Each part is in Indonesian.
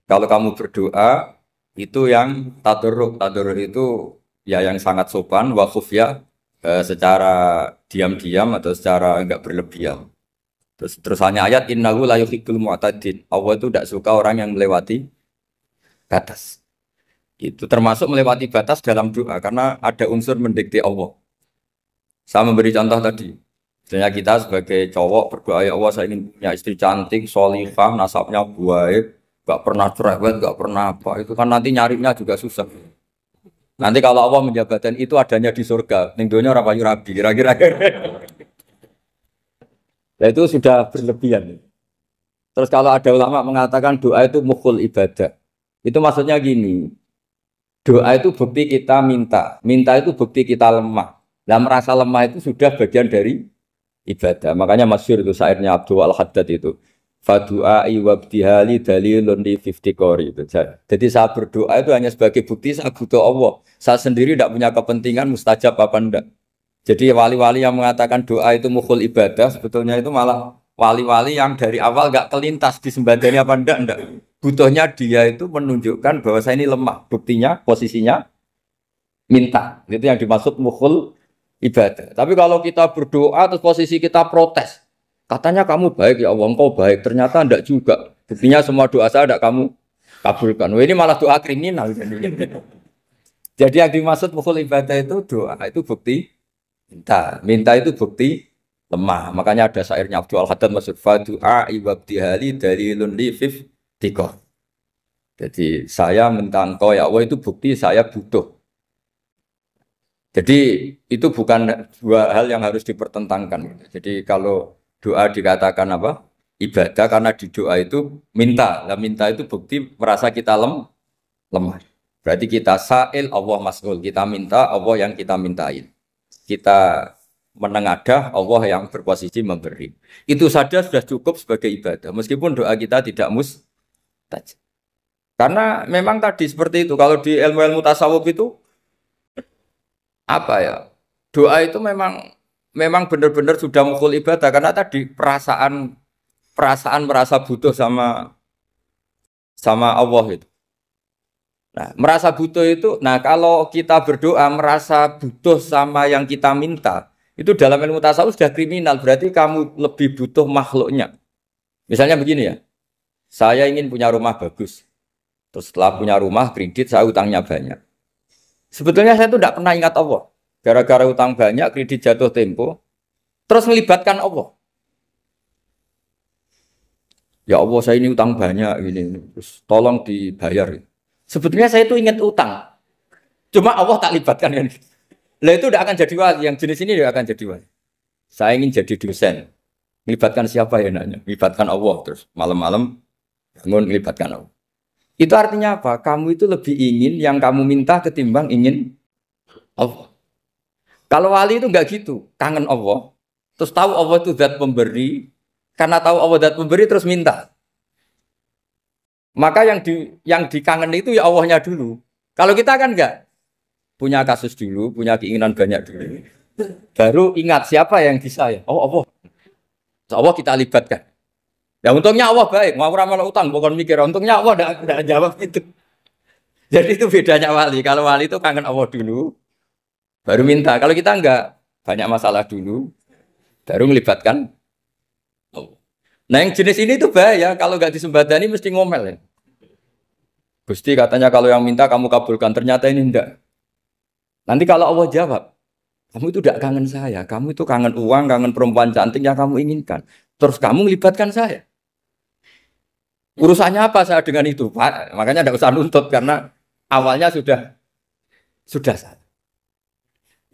Kalau kamu berdoa itu yang tadarruk. Tadarruk itu ya yang sangat sopan, wakuf ya secara diam-diam atau secara enggak berlebihan. Terus terusannya ayat innahu la yuhibbul mu'tadin. Allah itu tidak suka orang yang melewati batas. Itu termasuk melewati batas dalam doa karena ada unsur mendikte Allah. Saya memberi contoh tadi. Misalnya kita sebagai cowok berdoa ya Allah saya ingin punya istri cantik, solihah, nasabnya baik, gak pernah cerewet, gak pernah apa. Itu kan nanti nyarinya juga susah. Nanti kalau Allah menjabatkan itu adanya di surga, ning donya ora payu rabi, kira-kira. Nah, itu sudah berlebihan. Terus kalau ada ulama mengatakan doa itu mukhul ibadah. Itu maksudnya gini, doa itu bukti kita minta, minta itu bukti kita lemah. Nah merasa lemah itu sudah bagian dari ibadah. Makanya masyhur itu syairnya Abdul Al-Haddad itu. Fadu'ai wabdihali dalilun li fiftikori itu. Jadi saya berdoa itu hanya sebagai bukti saya butuh Allah. Saya sendiri tidak punya kepentingan mustajab apa enggak. Jadi wali-wali yang mengatakan doa itu mukhul ibadah sebetulnya itu malah wali-wali yang dari awal enggak kelintas disembadani apa enggak. Butuhnya dia itu menunjukkan bahwa saya ini lemah. Buktinya posisinya minta. Itu yang dimaksud mukhul ibadah. Tapi kalau kita berdoa terus posisi kita protes. Katanya kamu baik ya Allah, engkau baik. Ternyata enggak juga. Buktinya semua doa saya enggak kamu kabulkan. Wah, ini malah doa kriminal. Jadi yang dimaksud mukhul ibadah itu doa itu bukti minta. Minta itu bukti lemah. Makanya ada syairnya Abdul Al-Haddad maksud fadu'a ibabdihali dalilun li fif tikoh. Jadi saya minta engkau ya Allah itu bukti saya butuh. Jadi itu bukan dua hal yang harus dipertentangkan. Jadi kalau doa dikatakan apa? Ibadah karena di doa itu minta. Nah, minta itu bukti merasa kita lemah. Berarti kita sa'il Allah mas'ul. Kita minta Allah yang kita mintain. Kita menengadah Allah yang berposisi memberi. Itu saja sudah cukup sebagai ibadah. Meskipun doa kita tidak mustajab. Karena memang tadi seperti itu. Kalau di ilmu-ilmu tasawuf itu apa ya? Doa itu memang benar-benar sudah mukhul ibadah karena tadi perasaan merasa butuh sama Allah itu. Nah, merasa butuh itu, nah kalau kita berdoa merasa butuh sama yang kita minta, itu dalam ilmu tasawuf sudah kriminal, berarti kamu lebih butuh makhluknya. Misalnya begini ya, saya ingin punya rumah bagus, terus setelah punya rumah kredit saya utangnya banyak. Sebetulnya saya itu tidak pernah ingat Allah, gara-gara utang banyak, kredit jatuh tempo, terus melibatkan Allah. Ya Allah saya ini utang banyak, ini, terus tolong dibayar. Sebetulnya saya itu ingat utang. Cuma Allah tak libatkan kan. Lah itu tidak akan jadi wali. Yang jenis ini tidak akan jadi wali. Saya ingin jadi dosen. Melibatkan siapa ya nanya? Melibatkan Allah terus malam-malam bangun melibatkan Allah. Itu artinya apa? Kamu itu lebih ingin yang kamu minta ketimbang ingin Allah. Kalau wali itu enggak gitu, kangen Allah. Terus tahu Allah itu zat pemberi, karena tahu Allah zat pemberi terus minta. Maka yang dikangen itu ya Allahnya dulu. Kalau kita kan enggak punya kasus dulu, punya keinginan banyak dulu. Baru ingat siapa yang bisa ya. Oh Allah. Allah kita libatkan. Ya untungnya Allah baik, mau ramal utang bukan mikir. Untungnya Allah enggak jawab itu. Jadi itu bedanya wali. Kalau wali itu kangen Allah dulu, baru minta. Kalau kita enggak, banyak masalah dulu, baru melibatkan Allah. Nah yang jenis ini tuh bahaya, kalau nggak disembadani mesti ngomel ya. Gusti katanya kalau yang minta kamu kabulkan, ternyata ini enggak. Nanti kalau Allah jawab, kamu itu tidak kangen saya, kamu itu kangen uang, kangen perempuan cantik yang kamu inginkan. Terus kamu melibatkan saya. Urusannya apa saya dengan itu, Pak? Makanya tidak usah nuntut karena awalnya sudah salah.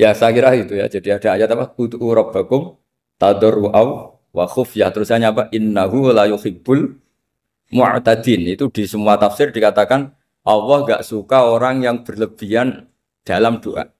Ya saya kira itu ya. Jadi ada ayat apa? Ud'u rabbakum tadarru'aw wa khufyah, terusannya apa? Innahu la yuhibbul mu'tadin. Itu di semua tafsir dikatakan Allah gak suka orang yang berlebihan dalam doa.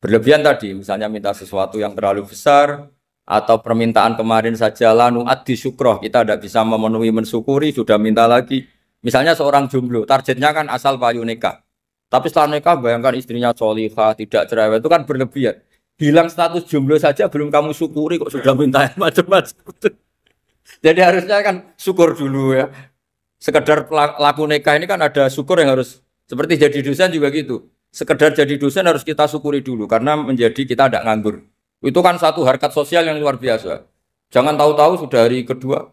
Berlebihan tadi, misalnya minta sesuatu yang terlalu besar atau permintaan kemarin saja lanu addi syukroh, kita tidak bisa memenuhi mensyukuri, sudah minta lagi. Misalnya seorang jomblo, targetnya kan asal payu nikah. Tapi setelah nikah bayangkan istrinya sholihah, tidak cerewet, itu kan berlebihan. Hilang status jomblo saja belum kamu syukuri kok sudah minta macam-macam. Jadi harusnya kan syukur dulu ya. Sekedar laku nikah ini kan ada syukur yang harus seperti jadi dosen juga gitu. Sekedar jadi dosen harus kita syukuri dulu karena menjadi kita tidak nganggur. Itu kan satu harkat sosial yang luar biasa. Jangan tahu-tahu sudah hari kedua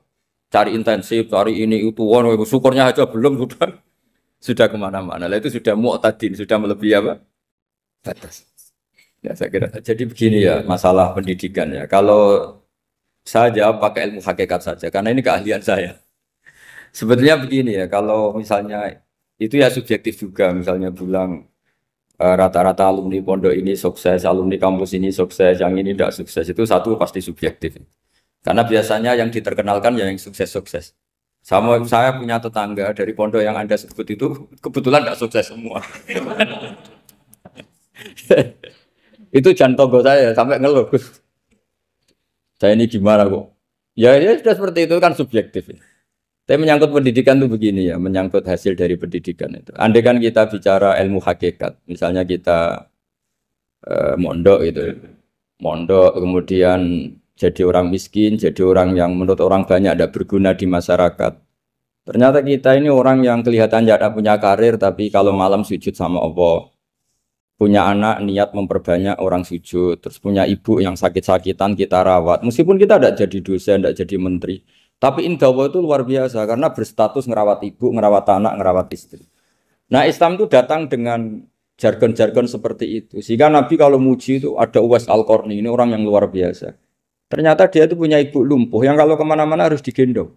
cari intensif, cari ini itu, syukurnya aja belum sudah kemana-mana. Lah itu sudah mu'tadin, sudah melebihi apa? Batas. Ya saya kira. Jadi begini ya masalah pendidikan ya. Kalau saya jawab pakai ilmu hakikat saja karena ini keahlian saya. Sebetulnya begini ya, kalau misalnya itu ya subjektif juga, misalnya bilang rata-rata alumni pondok ini sukses, alumni kampus ini sukses, yang ini tidak sukses, itu satu pasti subjektif. Karena biasanya yang diterkenalkan ya yang sukses-sukses. Sama saya punya tetangga dari pondok yang Anda sebut itu kebetulan tidak sukses semua. Itu jantogo saya sampai ngeluh. Saya ini gimana kok? Ya, ya sudah seperti itu kan subjektif. Tapi menyangkut pendidikan itu begini ya, menyangkut hasil dari pendidikan itu. Andai kan kita bicara ilmu hakikat, misalnya kita mondok gitu, mondok kemudian jadi orang miskin, jadi orang yang menurut orang banyak tidak berguna di masyarakat. Ternyata kita ini orang yang kelihatan tidak punya karir, tapi kalau malam sujud sama Allah, punya anak niat memperbanyak orang sujud, terus punya ibu yang sakit-sakitan kita rawat, meskipun kita tidak jadi dosen, tidak jadi menteri. Tapi indah Allah itu luar biasa karena berstatus ngerawat ibu, ngerawat anak, ngerawat istri. Nah Islam itu datang dengan jargon-jargon seperti itu. Sehingga Nabi kalau muji itu ada Uwais Al-Qarni, ini orang yang luar biasa. Ternyata dia itu punya ibu lumpuh yang kalau kemana-mana harus digendong.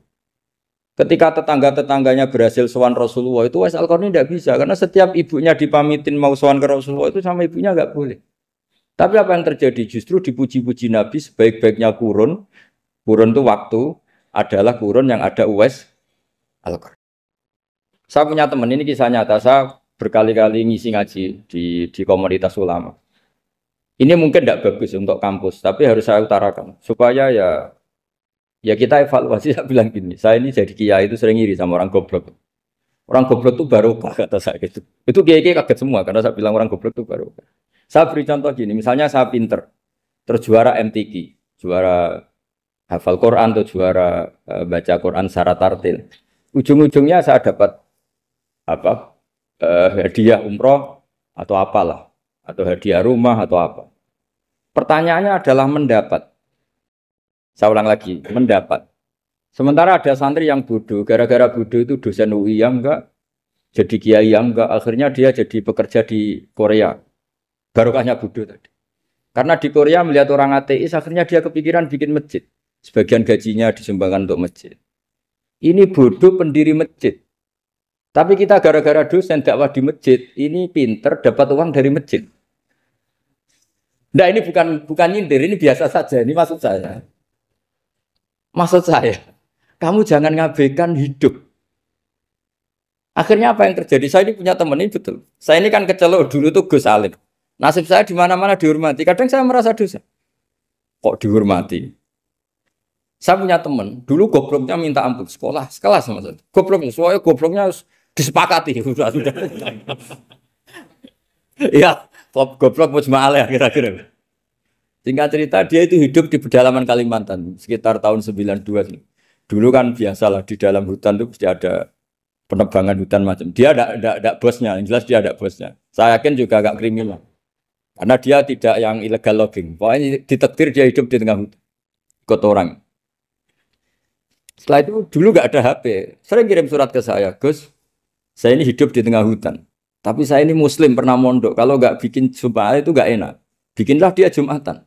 Ketika tetangga-tetangganya berhasil sowan Rasulullah itu Uwais Al-Qarni tidak bisa. Karena setiap ibunya dipamitin mau sowan ke Rasulullah itu sama ibunya nggak boleh. Tapi apa yang terjadi? Justru dipuji-puji Nabi sebaik-baiknya kurun. Kurun itu waktu adalah kurun yang ada Uwais Al-Qarni. Saya punya teman, ini kisah nyata, saya berkali-kali ngisi ngaji di komunitas ulama. Ini mungkin tidak bagus untuk kampus, tapi harus saya utarakan supaya ya kita evaluasi. Saya bilang gini, saya ini jadi kiai itu sering iri sama orang goblok. Orang goblok itu barokah kata saya gitu. Itu kiai-kiai kaget semua karena saya bilang orang goblok itu barokah. Saya beri contoh gini, misalnya saya pinter, terus juara MTQ, juara hafal Quran atau juara baca Quran secara tartil. Ujung-ujungnya saya dapat apa? Hadiah umroh atau apalah, atau hadiah rumah atau apa. Pertanyaannya adalah mendapat. Saya ulang lagi, mendapat. Sementara ada santri yang bodoh, gara-gara bodoh itu dosen UI yang enggak, jadi kiai yang enggak, akhirnya dia jadi pekerja di Korea. Barokahnya bodoh tadi. Karena di Korea melihat orang ateis, akhirnya dia kepikiran bikin masjid. Sebagian gajinya disumbangkan untuk masjid. Ini bodoh pendiri masjid. Tapi kita gara-gara dosen dakwah di masjid, ini pinter dapat uang dari masjid. Nah ini bukan nyindir, ini biasa saja. Ini maksud saya. Maksud saya, kamu jangan ngabaikan hidup. Akhirnya apa yang terjadi? Saya ini punya teman ini betul. Saya ini kan kecelok dulu tuh Gus Alim. Nasib saya di mana-mana dihormati. Kadang saya merasa dosa. Kok dihormati? Saya punya teman, dulu gobloknya minta ampun sekolah, sekelas sama saya. Gobloknya, soalnya gobloknya harus disepakati. Sudah. Iya, goblok mujma'alah kira-kira. Singkat cerita, dia itu hidup di pedalaman Kalimantan, sekitar tahun 92. Dulu kan biasalah di dalam hutan itu pasti ada penebangan hutan macam. Dia ada bosnya, yang jelas dia ada bosnya. Saya yakin juga agak kriminal. Karena dia tidak yang illegal logging. Pokoknya ditakdir dia hidup di tengah hutan. Ikut orang. Setelah itu dulu nggak ada HP, sering kirim surat ke saya, Gus, saya ini hidup di tengah hutan, tapi saya ini Muslim pernah mondok, kalau nggak bikin sumpah itu nggak enak, bikinlah dia Jumatan.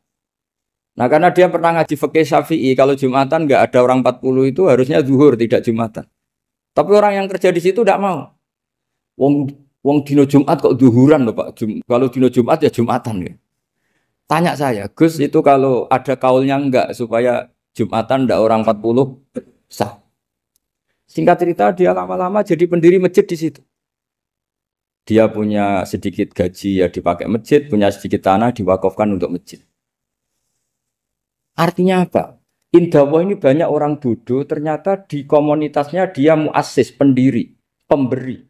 Nah karena dia pernah ngaji fikih Syafi'i, kalau Jumatan nggak ada orang 40 itu harusnya zuhur tidak Jumatan. Tapi orang yang kerja di situ tidak mau. Wong dino Jumat kok zuhuran loh Pak. Kalau dino Jumat ya Jumatan ya. Tanya saya, Gus itu kalau ada kaulnya enggak supaya Jumatan ndak orang 40 sah. Singkat cerita dia lama-lama jadi pendiri masjid di situ. Dia punya sedikit gaji ya dipakai masjid, punya sedikit tanah diwakafkan untuk masjid. Artinya apa? Indah ini banyak orang bodoh, ternyata di komunitasnya dia muassis, pendiri, pemberi.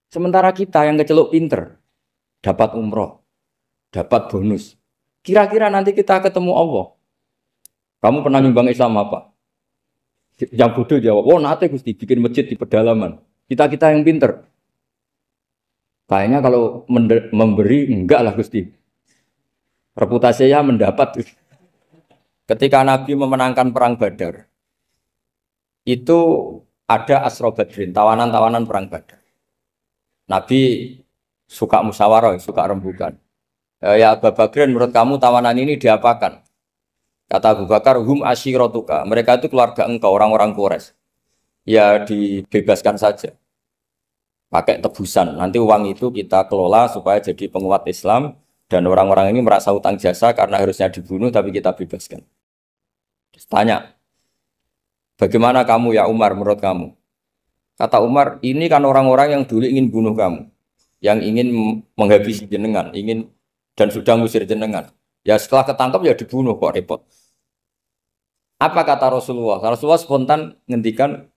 Sementara kita yang kecelok pinter, dapat umroh, dapat bonus. Kira-kira nanti kita ketemu Allah. Kamu pernah nyumbang Islam apa? Yang bodoh jawab, oh nate Gusti bikin masjid di pedalaman. Kita yang pinter. Kayaknya kalau memberi enggak lah Gusti. Reputasinya mendapat. Ketika Nabi memenangkan perang Badar, itu ada Asra Badrin, tawanan-tawanan perang Badar. Nabi suka musyawarah, suka rembukan. Ya Abu Bakrin, menurut kamu tawanan ini diapakan? Kata Abu Bakar, hum asyiratuka. Mereka itu keluarga engkau, orang-orang Quraisy. Ya dibebaskan saja. Pakai tebusan. Nanti uang itu kita kelola supaya jadi penguat Islam. Dan orang-orang ini merasa utang jasa karena harusnya dibunuh, tapi kita bebaskan. Terus tanya, bagaimana kamu ya Umar menurut kamu? Kata Umar, ini kan orang-orang yang dulu ingin bunuh kamu. Yang ingin menghabisi jenengan, ingin dan sudah ngusir jenengan. Ya setelah ketangkap ya dibunuh, kok repot. Apa kata Rasulullah? Rasulullah spontan ngendikan,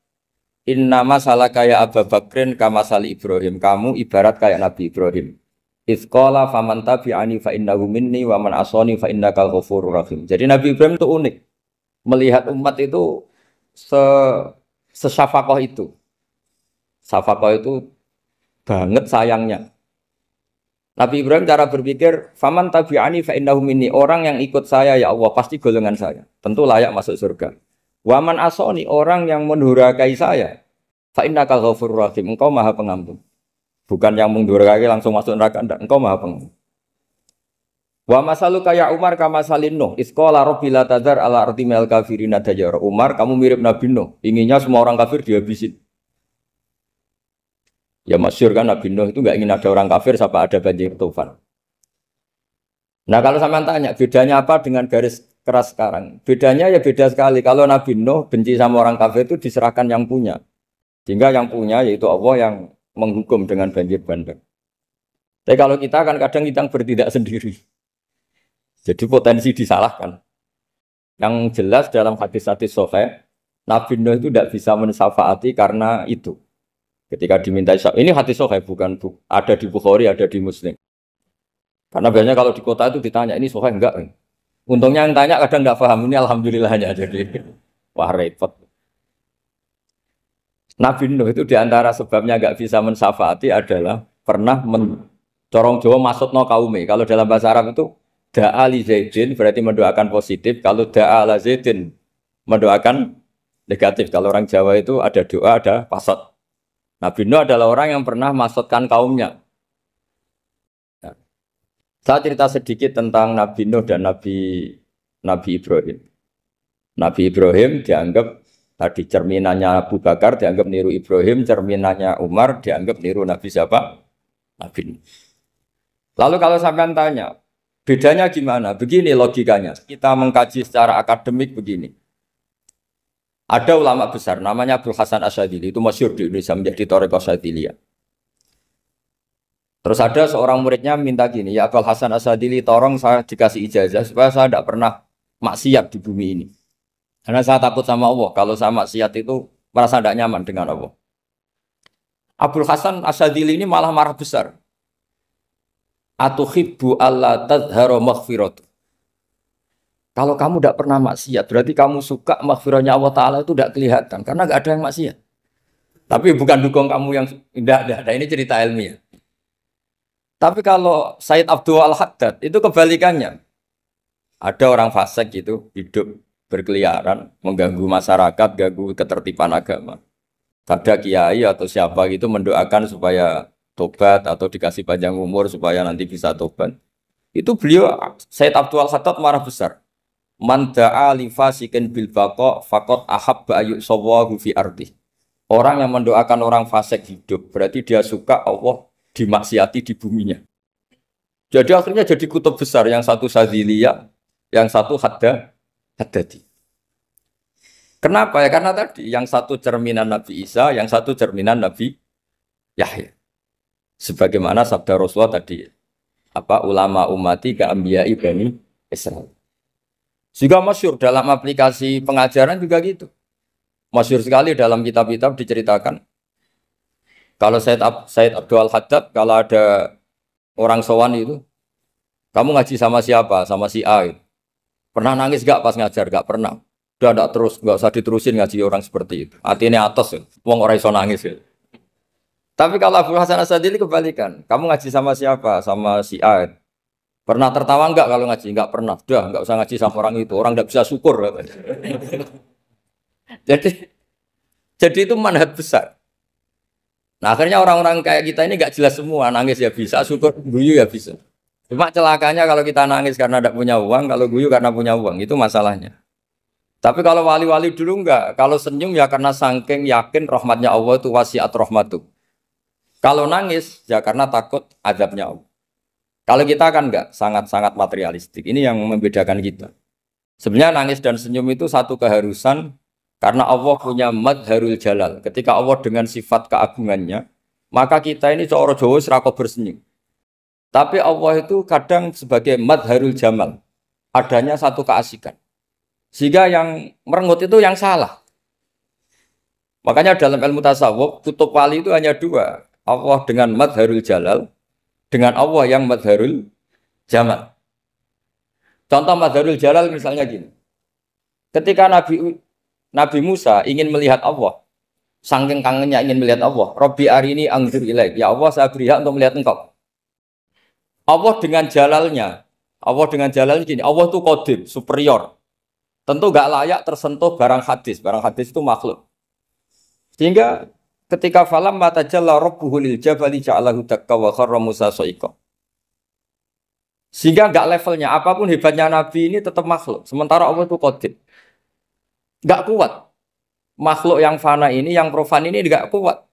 inna masalah kayak Abu Bakrin kama sali Ibrahim. Kamu ibarat kayak Nabi Ibrahim. Izqala faman tabi'ani fa innahu minni wa man asani fa innakal ghafurur rahim. Jadi Nabi Ibrahim itu unik. Melihat umat itu sesyafakoh itu. Syafakoh itu banget sayangnya. Nabi Ibrahim cara berpikir, faman tabi'ani fa innahu minni, orang yang ikut saya ya Allah pasti golongan saya, tentu layak masuk surga. Waman asoni, orang yang mendurhakai saya, fa innakal ghafurur rahim, engkau Maha Pengampun. Bukan yang mendurhakai langsung masuk neraka, enggak, engkau Maha Pengampun. Wa masalu kaya Umar kama salin Nuh, isqala rabbi la tadzar ala ardi minal kafirin dajjara. Umar, kamu mirip Nabi Nuh, inginnya semua orang kafir dihabisin. Ya masyhur kan Nabi Nuh itu enggak ingin ada orang kafir sampai ada banjir tufan. Nah kalau sampean tanya bedanya apa dengan garis keras sekarang? Bedanya ya beda sekali. Kalau Nabi Nuh benci sama orang kafir itu diserahkan yang punya. Sehingga yang punya yaitu Allah yang menghukum dengan banjir bandang. Tapi kalau kita kan kadang kita bertindak sendiri. Jadi potensi disalahkan. Yang jelas dalam hadis-hadis sahih, Nabi Nuh itu tidak bisa mensyafaati karena itu. Ketika diminta ini hadis sahih bukan ada di Bukhari, ada di Muslim. Karena biasanya kalau di kota itu ditanya ini sahih enggak? Untungnya yang tanya kadang enggak paham, ini alhamdulillahnya jadi wah repot. Nabi Nuh itu diantara sebabnya enggak bisa mensyafaati adalah pernah corong Jawa maksudno kaume. Kalau dalam bahasa Arab itu da'a li zaidin berarti mendoakan positif, kalau da'a la zaidin mendoakan negatif. Kalau orang Jawa itu ada doa, ada pasot. Nabi Nuh adalah orang yang pernah maksudkan kaumnya. Nah, saya cerita sedikit tentang Nabi Nuh dan Nabi Ibrahim. Nabi Ibrahim dianggap tadi cerminannya Abu Bakar, dianggap niru Ibrahim, cerminannya Umar, dianggap niru Nabi siapa? Nabi Nuh. Lalu kalau sampean tanya, bedanya gimana? Begini logikanya. Kita mengkaji secara akademik begini. Ada ulama besar, namanya Abdul Hasan Asyadzili, itu masyhur di Indonesia menjadi Thariqah Asyadziliyah. Terus ada seorang muridnya minta gini, ya Abdul Hasan Asyadzili, tolong saya dikasih ijazah supaya saya tidak pernah maksiat di bumi ini. Karena saya takut sama Allah, kalau saya maksiat itu merasa tidak nyaman dengan Allah. Abdul Hasan Asyadzili ini malah marah besar. Atuhibbu alla tadhharu maghfiratu. Kalau kamu tidak pernah maksiat, berarti kamu suka maghfirahnya Allah Ta'ala itu tidak kelihatan. Karena tidak ada yang maksiat. Tapi bukan dukung kamu yang tidak ada. Ini cerita ilmiah. Tapi kalau Sayyid Abdul Al-Haddad, itu kebalikannya. Ada orang fasik itu hidup berkeliaran, mengganggu masyarakat, ganggu ketertiban agama. Ada kiai atau siapa gitu mendoakan supaya tobat atau dikasih panjang umur supaya nanti bisa tobat. Itu beliau, Sayyid Abdul Al-Haddad marah besar. Man da'a li fasikin bil baqa faqad ahabba ayyusawahu fi ardi. Orang yang mendoakan orang fasik hidup berarti dia suka Allah dimaksiati di buminya. Jadi akhirnya jadi kutub besar, yang satu Sadziliyah, yang satu Haddadi. Kenapa ya? Karena tadi yang satu cerminan Nabi Isa, yang satu cerminan Nabi Yahya. Sebagaimana sabda Rasulullah tadi, ulama ummati ka anbiya'i bani Israil. Juga masyhur dalam aplikasi pengajaran juga gitu. Masyhur sekali dalam kitab-kitab diceritakan. Kalau Sayyid Abdul Al-Haddad, kalau ada orang sowan itu, kamu ngaji sama siapa? Sama si A. Pernah nangis gak pas ngajar? Gak pernah. Udah enggak terus, enggak usah diterusin ngaji orang seperti itu. Artinya atas ya, wong ora iso nangis ya. Tapi kalau Abu Hasan Asadili kebalikan. Kamu ngaji sama siapa? Sama si A. Pernah tertawa enggak kalau ngaji? Enggak pernah. Udah, enggak usah ngaji sama orang itu. Orang enggak bisa syukur. Jadi jadi itu manhaj besar. Nah, akhirnya orang-orang kayak kita ini enggak jelas semua. Nangis ya bisa, syukur guyu ya bisa. Cuma celakanya kalau kita nangis karena tidak punya uang, kalau guyu karena punya uang, itu masalahnya. Tapi kalau wali-wali dulu enggak. Kalau senyum ya karena saking yakin rahmatnya Allah itu wasiat rahmatu. Kalau nangis ya karena takut azabnya Allah. Kalau kita kan enggak, sangat-sangat materialistik. Ini yang membedakan kita. Sebenarnya nangis dan senyum itu satu keharusan karena Allah punya madharul jalal. Ketika Allah dengan sifat keagungannya, maka kita ini cara Jawa serako bersenyum. Tapi Allah itu kadang sebagai madharul jamal. Adanya satu keasikan. Sehingga yang merengut itu yang salah. Makanya dalam ilmu tasawuf, kutub wali itu hanya dua. Allah dengan madharul jalal, dengan Allah yang madharul jamal. Contoh madharul jalal misalnya gini. Ketika Nabi Musa ingin melihat Allah, saking kangennya ingin melihat Allah, Rabbi arini anzur ilaik. Ya Allah, saya beri hak untuk melihat engkau. Allah dengan jalalnya gini, Allah itu qadim, superior. Tentu gak layak tersentuh barang hadis. Barang hadis itu makhluk. Sehingga ketika falam mata jalla rabbuhu lil jabali ja'alahu dakka wa kharra Musa sa'iqa. Sehingga enggak levelnya apapun hebatnya Nabi ini tetap makhluk. Sementara Allah itu qadim. Enggak kuat. Makhluk yang fana ini, yang profan ini enggak kuat.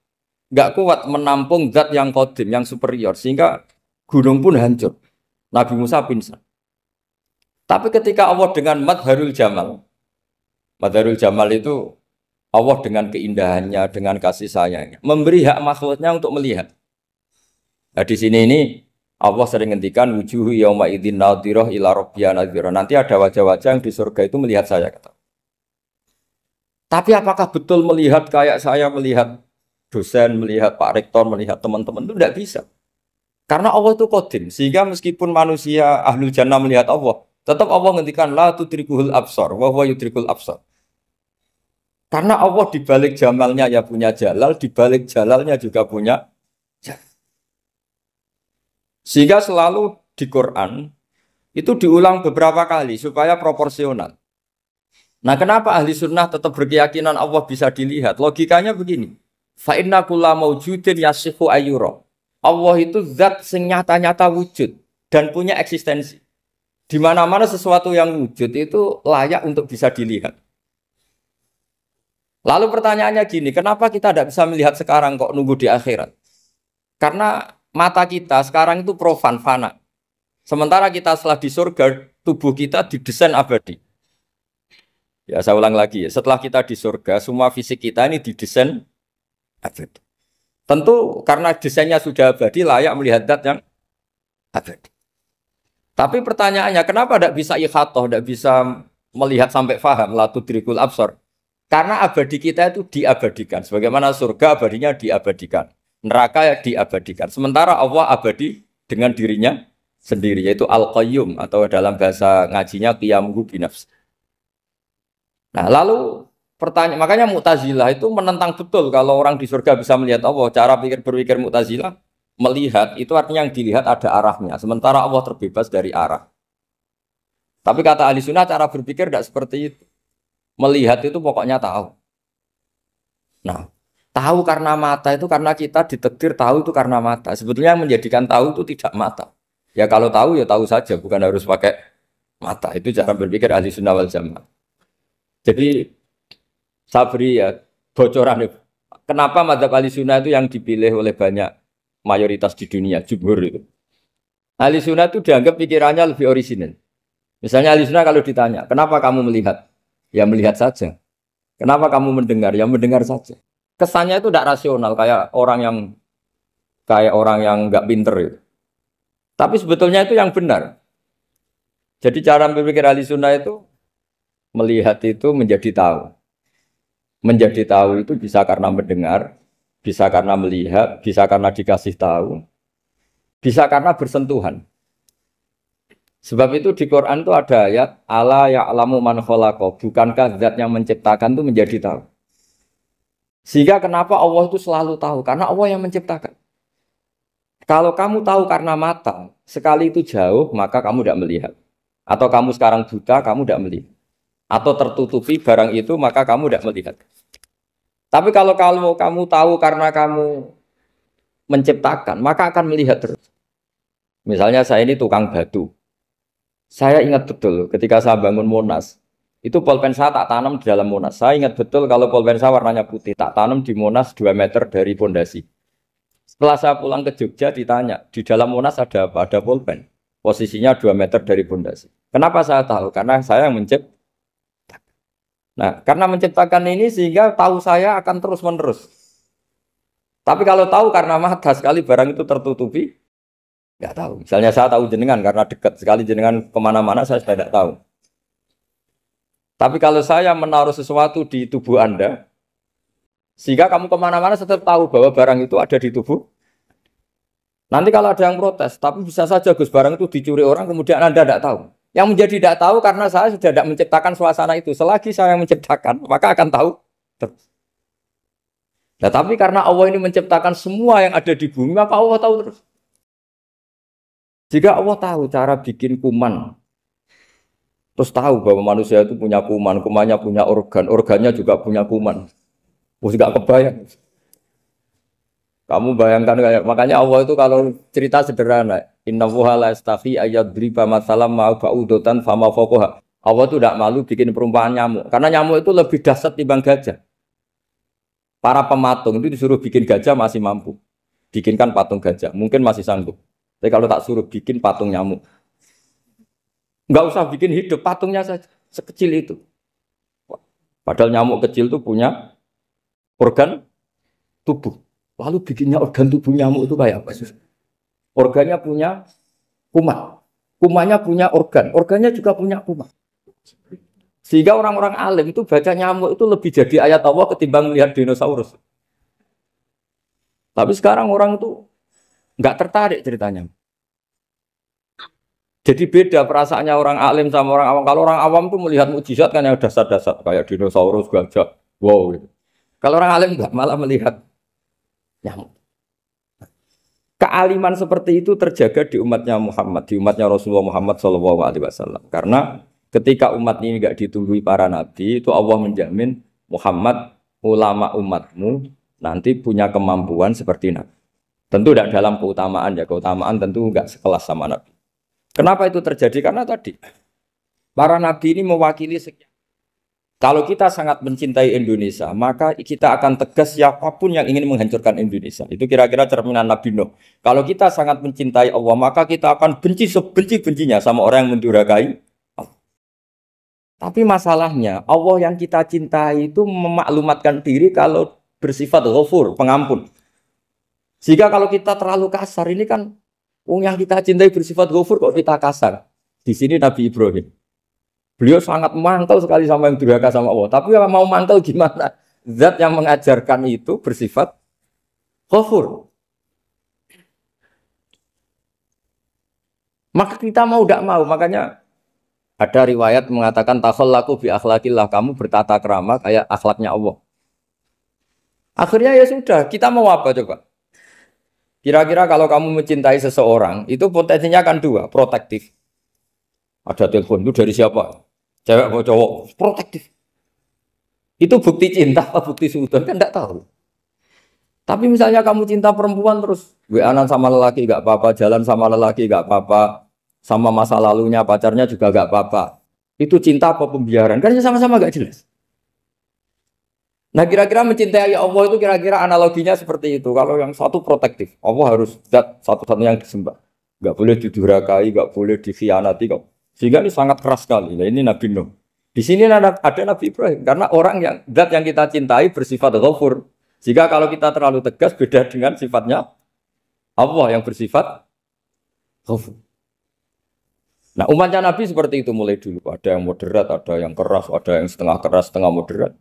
Enggak kuat menampung zat yang qadim, yang superior. Sehingga gunung pun hancur. Nabi Musa pingsan. Tapi ketika Allah dengan madharul jamal itu Allah dengan keindahannya, dengan kasih sayangnya, memberi hak makhluknya untuk melihat. Nah, di sini ini Allah sering ngendikan wujuhu yauma idzin nadhirah ila rabbiha nadhirah. Nanti ada wajah-wajah yang di surga itu melihat saya kata. Tapi apakah betul melihat kayak saya melihat dosen, melihat Pak Rektor, melihat teman-teman itu tidak bisa. Karena Allah itu qadim, sehingga meskipun manusia ahlul jannah melihat Allah, tetap Allah ngendikan la tudrikuhul absar wa huwa yudrikul absar. Karena Allah di balik jamalnya ya punya jalal, di balik jalalnya juga punya jalal. Sehingga selalu di Quran itu diulang beberapa kali supaya proporsional. Nah, kenapa ahli sunnah tetap berkeyakinan Allah bisa dilihat? Logikanya begini. Fa inna kulla maujudin yasihu ayyura. Allah itu zat sing nyata-nyata wujud dan punya eksistensi. Di mana-mana sesuatu yang wujud itu layak untuk bisa dilihat. Lalu pertanyaannya gini, kenapa kita tidak bisa melihat sekarang kok nunggu di akhirat? Karena mata kita sekarang itu profan, fana. Sementara kita setelah di surga, tubuh kita didesain abadi. Ya, saya ulang lagi ya, setelah kita di surga, semua fisik kita ini didesain abadi. Tentu karena desainnya sudah abadi, layak melihat zat yang abadi. Tapi pertanyaannya, kenapa tidak bisa ikhatoh, tidak bisa melihat sampai faham, la tudrikul absar? Karena abadi kita itu diabadikan. Sebagaimana surga abadinya diabadikan. Neraka ya diabadikan. Sementara Allah abadi dengan dirinya sendiri, yaitu Al-Qayyum, atau dalam bahasa ngajinya Qiyamuhu binafs. Nah, lalu pertanyaan, makanya Mu'tazilah itu menentang betul kalau orang di surga bisa melihat Allah. Cara berpikir Mu'tazilah, melihat itu artinya yang dilihat ada arahnya. Sementara Allah terbebas dari arah. Tapi kata ahli sunnah cara berpikir tidak seperti itu. Melihat itu pokoknya tahu. Nah, tahu karena mata itu karena kita ditakdir tahu itu karena mata. Sebetulnya yang menjadikan tahu itu tidak mata. Ya kalau tahu ya tahu saja, bukan harus pakai mata. Itu cara berpikir ahli sunnah wal jamaah. Jadi saya beri ya bocoran. Kenapa mazhab ahli sunnah itu yang dipilih oleh banyak mayoritas di dunia, jumhur itu. Ahli sunnah itu dianggap pikirannya lebih orisinal. Misalnya ahli sunnah kalau ditanya, kenapa kamu melihat? Ya melihat saja. Kenapa kamu mendengar? Ya mendengar saja. Kesannya itu tidak rasional, kayak orang yang nggak pinter itu. Tapi sebetulnya itu yang benar. Jadi cara berpikir ahli sunnah itu melihat itu menjadi tahu. Menjadi tahu itu bisa karena mendengar, bisa karena melihat, bisa karena dikasih tahu, bisa karena bersentuhan. Sebab itu di Quran itu ada ayat ala ya'lamu man khalaqa, bukankah zat yang menciptakan itu menjadi tahu. Sehingga kenapa Allah itu selalu tahu? Karena Allah yang menciptakan. Kalau kamu tahu karena mata, sekali itu jauh, maka kamu tidak melihat. Atau kamu sekarang buta, kamu tidak melihat. Atau tertutupi barang itu, maka kamu tidak melihat. Tapi kalau kamu tahu karena kamu menciptakan, maka akan melihat terus. Misalnya saya ini tukang batu. Saya ingat betul ketika saya bangun Monas, itu pulpen saya tak tanam di dalam Monas. Saya ingat betul kalau pulpen saya warnanya putih, tak tanam di Monas 2 meter dari pondasi. Setelah saya pulang ke Jogja ditanya, di dalam Monas ada apa? Ada pulpen. Posisinya 2 meter dari pondasi. Kenapa saya tahu? Karena saya yang menciptakan. Nah, karena menciptakan ini sehingga tahu saya akan terus-menerus. Tapi kalau tahu karena mata sekali barang itu tertutupi, nggak tahu. Misalnya saya tahu jenengan karena dekat sekali jenengan kemana-mana saya sudah tidak tahu. Tapi kalau saya menaruh sesuatu di tubuh Anda, sehingga kamu kemana-mana tetap tahu bahwa barang itu ada di tubuh. Nanti kalau ada yang protes, tapi bisa saja Gus barang itu dicuri orang kemudian Anda tidak tahu. Yang menjadi tidak tahu karena saya sudah tidak menciptakan suasana itu. Selagi saya yang menciptakan, maka akan tahu terus. Nah, tapi karena Allah ini menciptakan semua yang ada di bumi, maka Allah tahu terus. Jika Allah tahu cara bikin kuman, terus tahu bahwa manusia itu punya kuman, kumannya punya organ, organnya juga punya kuman. Mesti gak kebayang. Kamu bayangkan kayak makanya Allah itu kalau cerita sederhana, innallaha la yastahi ayyadriba masalam ma ba'udatan fama fawqaha. Allah itu tidak malu bikin perumpamaan nyamuk, karena nyamuk itu lebih dahsyat timbang gajah. Para pematung itu disuruh bikin gajah masih mampu. Bikinkan patung gajah, mungkin masih sanggup. Tapi kalau tak suruh bikin patung nyamuk, nggak usah bikin hidup, patungnya saja sekecil itu. Padahal nyamuk kecil itu punya organ tubuh. Lalu bikinnya organ tubuh nyamuk itu kayak apa? Organnya punya kuman, kumannya punya organ, organnya juga punya kuman. Sehingga orang-orang alim itu baca nyamuk itu lebih jadi ayat Allah ketimbang melihat dinosaurus. Tapi sekarang orang itu nggak tertarik ceritanya. Jadi beda perasaannya orang alim sama orang awam. Kalau orang awam tuh melihat mukjizat kan yang dasar-dasar kayak dinosaurus, gajah, wow gitu. Kalau orang alim nggak, malah melihat nyamuk. Kealiman seperti itu terjaga di umatnya Muhammad, di umatnya Rasulullah Muhammad SAW. Karena ketika umat ini nggak ditumbuhi para nabi, itu Allah menjamin Muhammad, ulama umatmu nanti punya kemampuan seperti nabi. Tentu tidak dalam keutamaan ya, keutamaan tentu nggak sekelas sama Nabi. Kenapa itu terjadi? Karena tadi para Nabi ini mewakili sekian. Kalau kita sangat mencintai Indonesia, maka kita akan tegas siapapun yang ingin menghancurkan Indonesia. Itu kira-kira cerminan Nabi Nuh. Kalau kita sangat mencintai Allah, maka kita akan benci sebenci-bencinya sama orang yang mendurhakai Allah. Tapi masalahnya, Allah yang kita cintai itu memaklumatkan diri kalau bersifat ghafur, pengampun. Jika kalau kita terlalu kasar, ini kan yang kita cintai bersifat ghafur kok kita kasar. Di sini Nabi Ibrahim. Beliau sangat mantel sekali sama yang durhaka sama Allah. Tapi mau mantel gimana? Zat yang mengajarkan itu bersifat ghafur. Maka kita mau tidak mau. Makanya ada riwayat mengatakan takhallaku bi akhlaqillah, kamu bertata krama kayak akhlaknya Allah. Akhirnya ya sudah, kita mau apa coba? Kira-kira kalau kamu mencintai seseorang, itu potensinya kan dua, protektif. Ada telepon, itu dari siapa? Cewek atau cowok? Protektif. Itu bukti cinta apa bukti suudon? Kan tidak tahu. Tapi misalnya kamu cinta perempuan terus, WA-an sama lelaki gak apa-apa, jalan sama lelaki gak apa-apa, sama masa lalunya pacarnya juga gak apa-apa. Itu cinta apa pembiaran? Kan sama-sama gak jelas. Nah kira-kira mencintai Allah itu kira-kira analoginya seperti itu. Kalau yang satu protektif, Allah harus zat satu-satunya yang disembah. Gak boleh didurhakai, gak boleh dikhianati. Sehingga ini sangat keras sekali. Nah, ini Nabi Nuh. Di sini ada Nabi Ibrahim. Karena orang yang zat yang kita cintai bersifat ghafur. Jika kalau kita terlalu tegas beda dengan sifatnya Allah yang bersifat ghafur. Nah umatnya Nabi seperti itu mulai dulu. Ada yang moderat, ada yang keras, ada yang setengah keras, setengah moderat.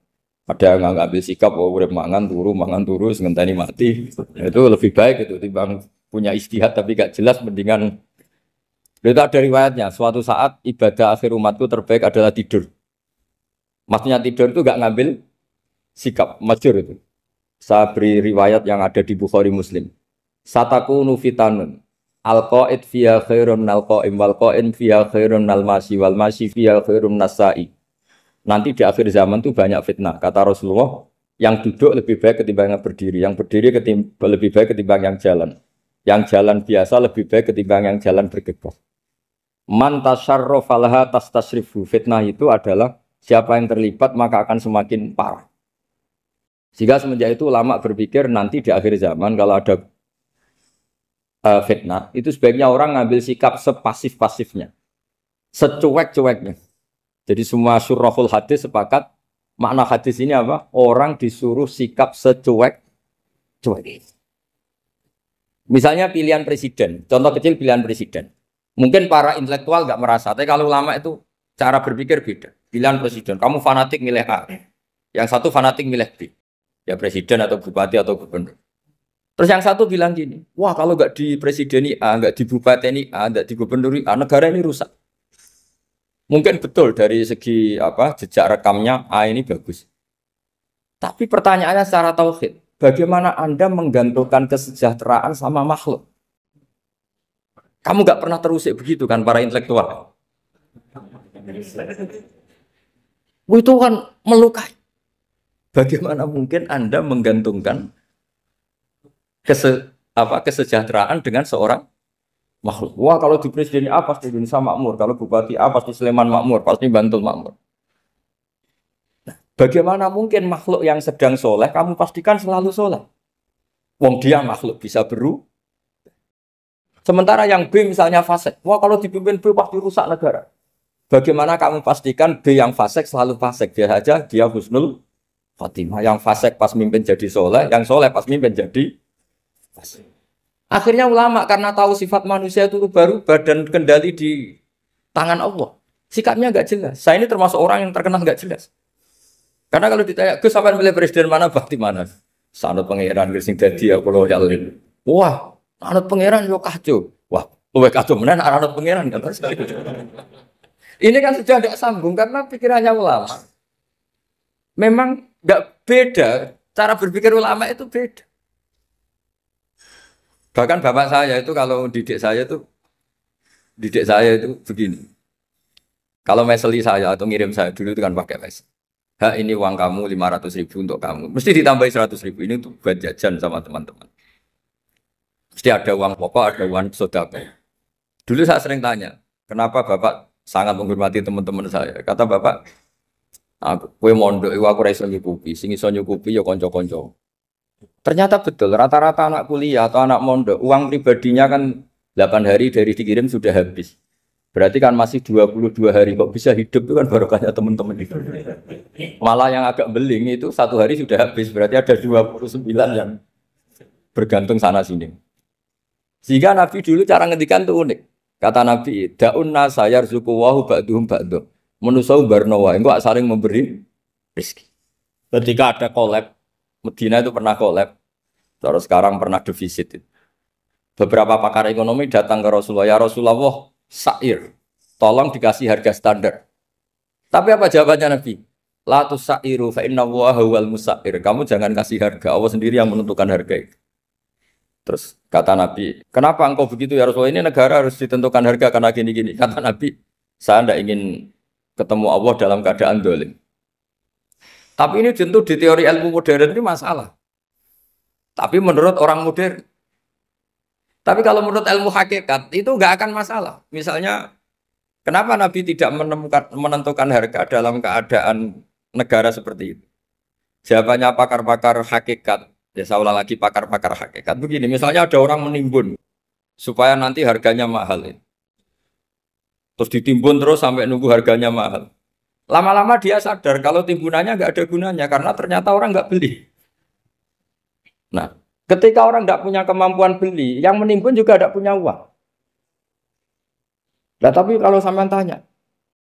Ada yang ngambil sikap, oh udah mangan turu, ngenteni mati. Itu lebih baik itu timbang punya istihad tapi gak jelas, mendingan Itu ada riwayatnya, suatu saat ibadah akhir umatku terbaik adalah tidur. Maksudnya tidur itu gak ngambil sikap, masyhur itu. Saya beri riwayat yang ada di Bukhari Muslim. Satakunu fitanun. Al-qa'id fiya khairun nal-qa'im wal-qa'im fiya khairun nal-masi wal-masi fiya khairun nas-sa'i. Nanti di akhir zaman itu banyak fitnah. Kata Rasulullah, yang duduk lebih baik ketimbang yang berdiri. Yang berdiri lebih baik ketimbang yang jalan. Yang jalan biasa lebih baik ketimbang yang jalan bergegas. Man tasyarrafa laha tastasrifu. Fitnah itu adalah siapa yang terlibat maka akan semakin parah. Sehingga semenjak itu ulama berpikir nanti di akhir zaman kalau ada fitnah, itu sebaiknya orang ngambil sikap sepasif-pasifnya, secuek-cueknya. Jadi semua syurahul hadis sepakat makna hadis ini apa? Orang disuruh sikap secuek-cuek. Misalnya pilihan presiden, contoh kecil pilihan presiden. Mungkin para intelektual nggak merasa, tapi kalau ulama itu cara berpikir beda. Pilihan presiden, kamu fanatik milih A, yang satu fanatik milih B. Ya presiden atau bupati atau gubernur. Terus yang satu bilang gini, wah kalau nggak di presideni A, nggak di bupati A, nggak di gubernur A, negara ini rusak. Mungkin betul dari segi apa jejak rekamnya A ini bagus. Tapi pertanyaannya secara tauhid, bagaimana Anda menggantungkan kesejahteraan sama makhluk? Kamu nggak pernah terusik begitu kan para intelektual? Itu kan melukai. Bagaimana mungkin Anda menggantungkan kesejahteraan dengan seorang makhluk? Wah kalau di presiden A pasti Indonesia makmur, kalau bupati A pasti Sleman makmur, pasti Bantul makmur. Nah, bagaimana mungkin makhluk yang sedang soleh kamu pastikan selalu soleh? Wong dia makhluk bisa berubah. Sementara yang B misalnya fasik, wah kalau dipimpin B pasti rusak negara. Bagaimana kamu pastikan B yang fasik selalu fasik? Biar saja dia husnul Fatimah. Yang fasik pas mimpin jadi soleh, yang soleh pas mimpin jadi fasik. Akhirnya ulama karena tahu sifat manusia itu berubah dan kendali di tangan Allah. Sikapnya nggak jelas. Saya ini termasuk orang yang terkenal nggak jelas. Karena kalau ditanya, Gus sampai milih presiden mana, bakti mana? Sanut pangeran sing dadi aku loyalin. Wah, anut pangeran yo kacau. Wah, luwih kacau menan anut pangeran kan. Ini kan sudah tidak sambung karena pikirannya ulama. Memang nggak beda, cara berpikir ulama itu beda. Bahkan bapak saya itu kalau didik saya itu begini. Kalau meseli saya atau ngirim saya dulu itu kan pakai mes. Ini uang kamu 500.000 untuk kamu. Mesti ditambahi 100.000 ini untuk buat jajan sama teman-teman. Mesti ada uang pokok, ada uang sodako. Dulu saya sering tanya, kenapa bapak sangat menghormati teman-teman saya? Kata bapak, kowe mondok iku aku ora iso nyukupi, sing iso nyukupi ya kanca-kanca. Ternyata betul, rata-rata anak kuliah atau anak mondok, uang pribadinya kan 8 hari dari dikirim sudah habis. Berarti kan masih 22 hari kok bisa hidup itu kan barokahnya teman-teman itu. Malah yang agak beling itu 1 hari sudah habis, berarti ada 29 yang bergantung sana sini. Sehingga Nabi dulu cara ngendikan itu unik. Kata Nabi, da'un nasa yarzuqu wahu ba'duhum ba'duh. Manusia barnawa, engko saling memberi rezeki. Ketika ada collab, Medina itu pernah collab, terus sekarang pernah defisit. Beberapa pakar ekonomi datang ke Rasulullah, ya Rasulullah, sa'ir, tolong dikasih harga standar. Tapi apa jawabannya Nabi? La tusa'iru fa inna Allaha huwal musa'ir. Kamu jangan kasih harga, Allah sendiri yang menentukan harga itu. Terus kata Nabi, kenapa engkau begitu ya Rasulullah? Ini negara harus ditentukan harga karena gini-gini. Kata Nabi, saya tidak ingin ketemu Allah dalam keadaan dolim. Tapi ini tentu di teori ilmu modern ini masalah. Tapi menurut orang modern. Tapi kalau menurut ilmu hakikat itu nggak akan masalah. Misalnya, kenapa Nabi tidak menentukan harga dalam keadaan negara seperti itu? Jawabannya pakar-pakar hakikat. Ya saya ulang lagi pakar-pakar hakikat. Begini, misalnya ada orang menimbun supaya nanti harganya mahal. Terus ditimbun terus sampai nunggu harganya mahal. Lama-lama dia sadar kalau timbunannya nggak ada gunanya karena ternyata orang nggak beli. Nah, ketika orang nggak punya kemampuan beli, yang menimbun juga tidak punya uang. Nah, tapi kalau sampean tanya,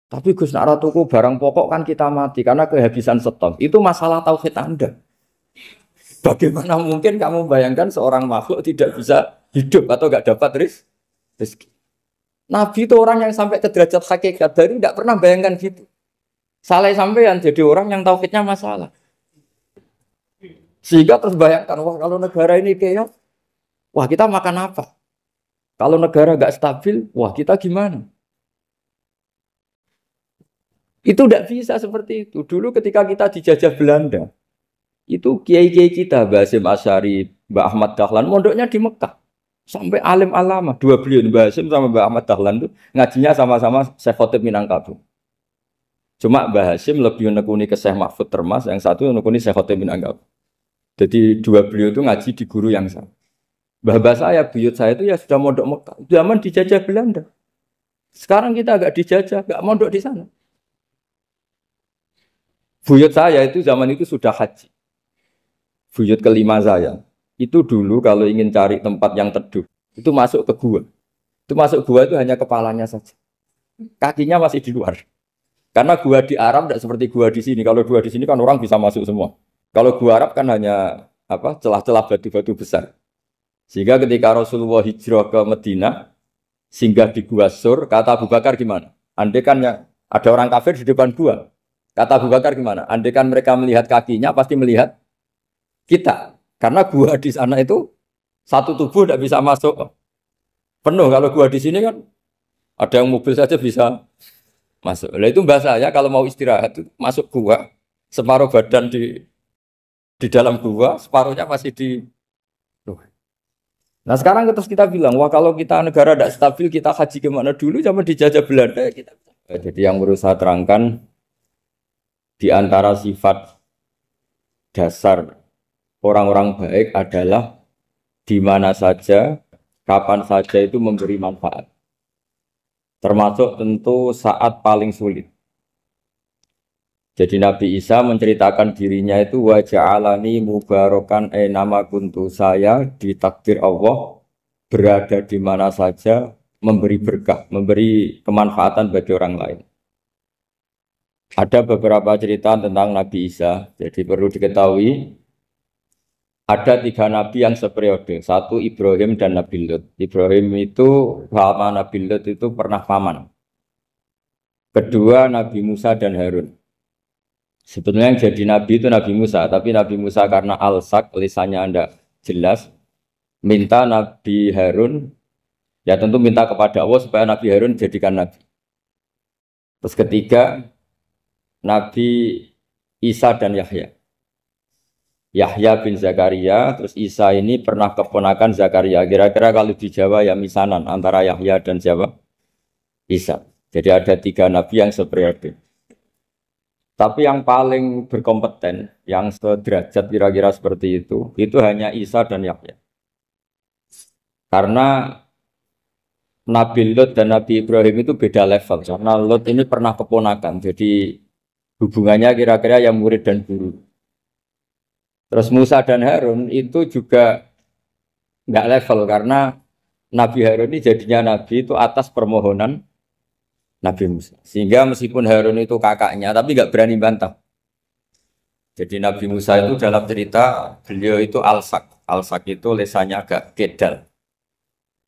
tapi Gus nak tuku barang pokok kan kita mati karena kehabisan stok. Itu masalah tauhid Anda. Bagaimana mungkin kamu bayangkan seorang makhluk tidak bisa hidup atau nggak dapat rezeki? Nabi itu orang yang sampai ke derajat hakikat dari tidak pernah bayangkan gitu. Salah sampean jadi orang yang tauhidnya masalah. Sehingga terus bayangkan, wah kalau negara ini kayak, wah kita makan apa? Kalau negara nggak stabil, wah kita gimana? Itu tidak bisa seperti itu. Dulu ketika kita dijajah Belanda, itu kiai-kiai kita, Mbah Hasyim Asy'ari, Mbah Ahmad Dahlan, mondoknya di Mekah. Sampai alim alama, dua beliau, Mbah Hasyim sama Mbah Ahmad Dahlan itu ngajinya sama-sama Syekh Khotib Minangkabau. Cuma Mbah Hasyim lebih menekuni ke Syekh Mahfud Termas, yang satu menekuni Syekh Khotib Minangkabau. Jadi dua beliau itu ngaji di guru yang sama. Mbah saya, buyut saya itu ya sudah mondok Mekah. Zaman dijajah Belanda. Sekarang kita agak dijajah, agak mondok di sana. Buyut saya itu zaman itu sudah haji. Buyut kelima saya. Itu dulu kalau ingin cari tempat yang teduh, itu masuk ke gua. Itu masuk gua itu hanya kepalanya saja. Kakinya masih di luar. Karena gua di Arab tidak seperti gua di sini. Kalau gua di sini kan orang bisa masuk semua. Kalau gua Arab kan hanya apa celah-celah batu-batu besar. Sehingga ketika Rasulullah hijrah ke Madinah, singgah di Gua Sur, kata Abu Bakar gimana? Andai kan ya, ada orang kafir di depan gua. Kata Abu Bakar gimana? Andai kan mereka melihat kakinya, pasti melihat kita. Karena gua di sana itu satu tubuh tidak bisa masuk penuh. Kalau gua di sini kan ada yang mobil saja bisa masuk. Nah itu bahasa saya kalau mau istirahat itu masuk gua, separuh badan di dalam gua, separuhnya masih di. Nah sekarang terus kita bilang, wah kalau kita negara tidak stabil, kita haji kemana dulu zaman dijajah Belanda kita. Jadi yang berusaha terangkan di antara sifat dasar orang-orang baik adalah di mana saja, kapan saja itu memberi manfaat. Termasuk tentu saat paling sulit. Jadi Nabi Isa menceritakan dirinya itu wa ja'alani mubarakan nama kuntu, saya ditakdir Allah berada di mana saja memberi berkah, memberi kemanfaatan bagi orang lain. Ada beberapa cerita tentang Nabi Isa. Jadi perlu diketahui ada 3 nabi yang seperiode. Satu Ibrahim dan Nabi Lut. Ibrahim itu sama Nabi Lut itu pernah paman. Kedua Nabi Musa dan Harun. Sebetulnya yang jadi nabi itu Nabi Musa, tapi Nabi Musa karena alsak, lisannya Anda jelas, minta Nabi Harun, ya tentu minta kepada Allah supaya Nabi Harun jadikan nabi. Terus ketiga, Nabi Isa dan Yahya. Yahya bin Zakaria, terus Isa ini pernah keponakan Zakaria. Kira-kira kalau di Jawa ya misanan antara Yahya dan Jawa Isa. Jadi ada 3 nabi yang seperiode. Tapi yang paling berkompeten, yang sederajat kira-kira seperti itu hanya Isa dan Yahya. Karena Nabi Lut dan Nabi Ibrahim itu beda level. Karena Lut ini pernah keponakan, jadi hubungannya kira-kira yang murid dan guru. Terus Musa dan Harun itu juga nggak level, karena Nabi Harun ini jadinya Nabi itu atas permohonan Nabi Musa. Sehingga meskipun Harun itu kakaknya, tapi nggak berani bantah. Jadi Nabi Musa itu dalam cerita, beliau itu alsak. Alsak itu lesannya agak kedal.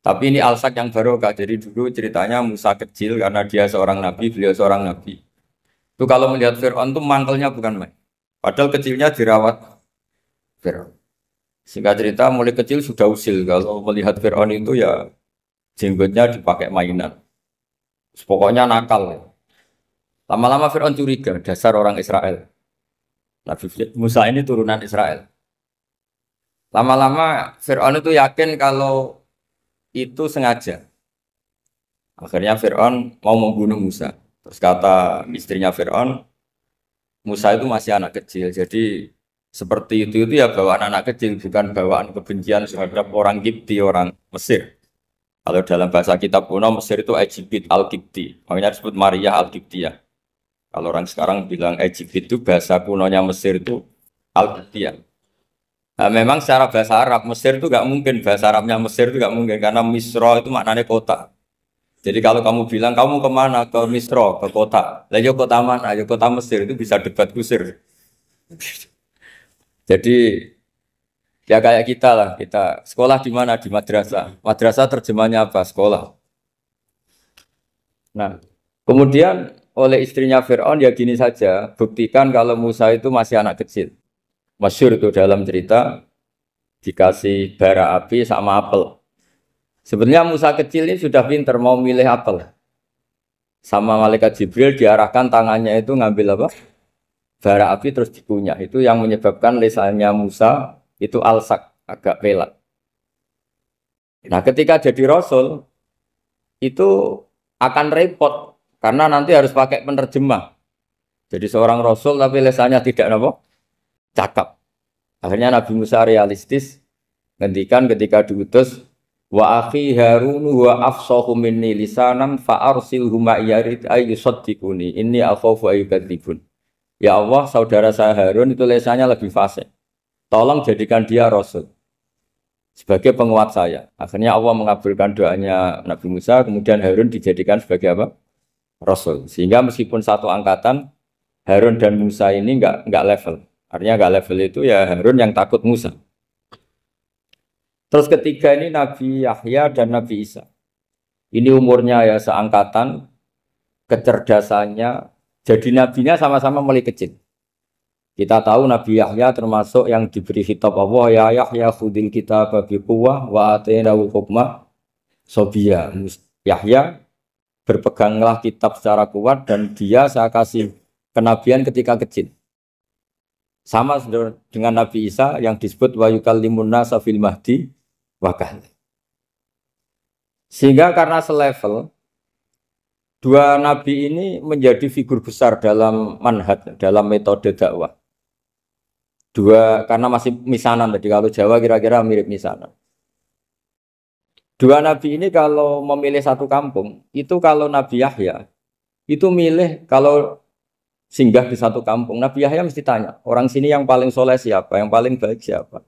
Tapi ini alsak yang barokah. Jadi dulu ceritanya Musa kecil karena dia seorang Nabi, beliau seorang Nabi. Itu kalau melihat Fir'aun itu mangkelnya bukan main. Padahal kecilnya dirawat Fir'aun. Singkat cerita mulai kecil sudah usil. Kalau melihat Fir'aun itu ya jenggotnya dipakai mainan. Pokoknya nakal. Lama-lama Fir'aun curiga, dasar orang Israel. Nabi Musa ini turunan Israel. Lama-lama Fir'aun itu yakin kalau itu sengaja. Akhirnya Fir'aun mau membunuh Musa. Terus kata istrinya Fir'aun, Musa itu masih anak kecil. Jadi seperti itu ya bawaan anak kecil, bukan bawaan kebencian terhadap orang Kipti, orang Mesir. Kalau dalam bahasa kitab kuno Mesir itu Egypt Al-Kipti, makanya disebut Maria Al-Kiptiyah. Kalau orang sekarang bilang Egypt itu bahasa kunonya Mesir itu Al-Kiptiyah. Nah, memang secara bahasa Arab Mesir itu nggak mungkin, bahasa Arabnya Mesir itu nggak mungkin karena Misro itu maknanya kota. Jadi kalau kamu bilang kamu kemana ke Misro, ke kota, lah ya kota mana? Ya kota Mesir itu bisa debat kusir. Jadi ya kayak kita lah, kita sekolah di mana? Di madrasah. Madrasah terjemahnya apa? Sekolah. Nah, kemudian oleh istrinya Fir'aun ya gini saja, buktikan kalau Musa itu masih anak kecil. Masyhur itu dalam cerita dikasih bara api sama apel. Sebenarnya Musa kecil ini sudah pinter mau milih apel. Sama malaikat Jibril diarahkan tangannya itu ngambil apa? Bara api terus dikunyah. Itu yang menyebabkan lisannya Musa itu alsak, agak pelat. Nah, ketika jadi rasul itu akan repot karena nanti harus pakai penerjemah. Jadi seorang rasul tapi lisannya tidak apa? Cakap. Akhirnya Nabi Musa realistis ngendikan ketika diutus wa akhi Harun wa afsahu minni lisanan fa arsilhu ma yarid ay yusaddiquni inni akhafu ay yukadzibun. Ya Allah, saudara saya Harun itu lisannya lebih fasih. Tolong jadikan dia rasul sebagai penguat saya. Akhirnya Allah mengabulkan doanya Nabi Musa, kemudian Harun dijadikan sebagai apa? Rasul. Sehingga meskipun satu angkatan, Harun dan Musa ini enggak level. Artinya enggak level itu ya Harun yang takut Musa. Terus ketiga ini Nabi Yahya dan Nabi Isa. Ini umurnya ya seangkatan, kecerdasannya, jadi nabinya sama-sama mulai kecil. Kita tahu Nabi Yahya termasuk yang diberi khitab Allah, ya Yahya khudil kitab bi quwwah wa atainahu hukma sobiyya. Yahya berpeganglah kitab secara kuat dan dia saya kasih kenabian ketika kecil. Sama dengan Nabi Isa yang disebut wa yukallimun nasa fil mahdi wa kahla. Sehingga karena selevel dua nabi ini menjadi figur besar dalam manhaj, dalam metode dakwah. Dua karena masih misanan tadi, kalau Jawa kira-kira mirip misanan. Dua nabi ini kalau memilih satu kampung, itu kalau Nabi Yahya itu milih kalau singgah di satu kampung, Nabi Yahya mesti tanya, orang sini yang paling soleh siapa, yang paling baik siapa.